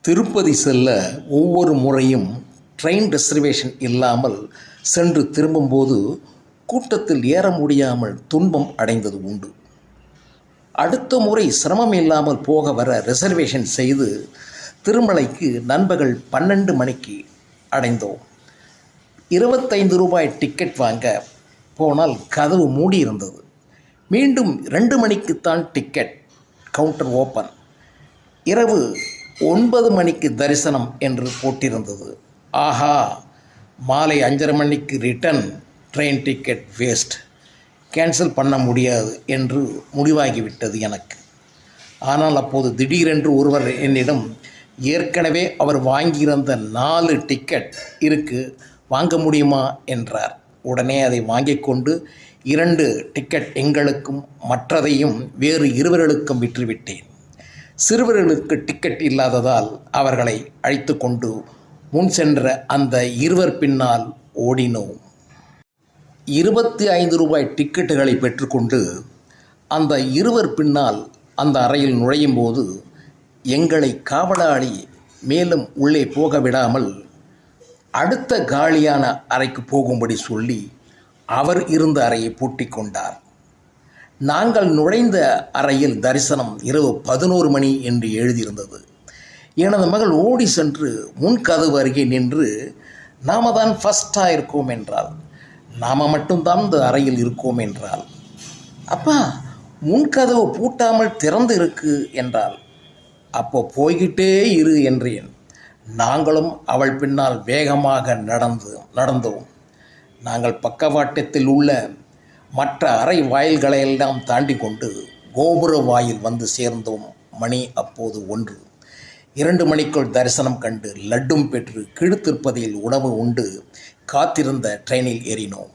திருப்பதி செல்ல ஒவ்வொரு முறையும் ட்ரெயின் ரிசர்வேஷன் இல்லாமல் சென்று திரும்பும்போது கூட்டத்தில் ஏற முடியாமல் துன்பம் அடைந்தது உண்டு. அடுத்த முறை சிரமம் இல்லாமல் போக வர ரிசர்வேஷன் செய்து திருமலைக்கு நண்பகல் 12 மணிக்கு அடைந்தோம். 25 ரூபாய் டிக்கெட் வாங்க போனால் கதவு மூடியிருந்தது. மீண்டும் 2 மணிக்குத்தான் டிக்கெட் கவுண்டர் ஓப்பன். இரவு 9 மணிக்கு தரிசனம் என்று போட்டிருந்தது. ஆஹா, மாலை 5:30 மணிக்கு return train ticket waste, cancel பண்ண முடியாது என்று முடிவாகிவிட்டது எனக்கு. ஆனால் அப்போது திடீரென்று ஒருவர் என்னிடம், ஏற்கனவே அவர் வாங்கியிருந்த 4 டிக்கெட் இருக்கு, வாங்க முடியுமா என்றார். உடனே அதை வாங்கிக் கொண்டு 2 டிக்கெட் எங்களுக்கும் மற்றதையும் வேறு இருவர்களுக்கும் விற்றுவிட்டேன். சிறுவர்களுக்கு டிக்கெட் இல்லாததால் அவர்களை அழைத்து கொண்டு முன் சென்ற அந்த இருவர் பின்னால் ஓடினோம். 25 ரூபாய் டிக்கெட்டுகளை பெற்றுக்கொண்டு அந்த இருவர் பின்னால் அந்த அறையில் நுழையும் போது எங்களை காவலாளி மேலும் உள்ளே போக விடாமல் அடுத்த காலியான அறைக்கு போகும்படி சொல்லி அவர் இருந்த அறையை பூட்டிக் கொண்டார். நாங்கள் நுழைந்த அறையில் தரிசனம் இரவு 11 மணி என்று எழுதியிருந்தது. எனது மகள் ஓடி சென்று முன்கதவு அருகே நின்று, நாம தான் ஃபஸ்ட்டாக இருக்கோம் என்றாள். நாம் மட்டும்தான் இந்த அறையில் இருக்கோம் என்றாள். அப்பா, முன்கதவு பூட்டாமல் திறந்து இருக்கு என்றாள். அப்போ போய்கிட்டே இரு என்றேன். நாங்களும் அவள் பின்னால் வேகமாக நடந்தோம். நாங்கள் பக்கவாட்டத்தில் உள்ள மற்ற அறை வாயில்களையெல்லாம் தாண்டி கொண்டு கோபுர வாயில் வந்து சேர்ந்தோம். மணி அப்போது 1. 2 மணிக்குள் தரிசனம் கண்டு லட்டும் பெற்று கீழ்த்திருப்பதியில் உணவு உண்டு காத்திருந்த ட்ரெயினில் ஏறினோம்.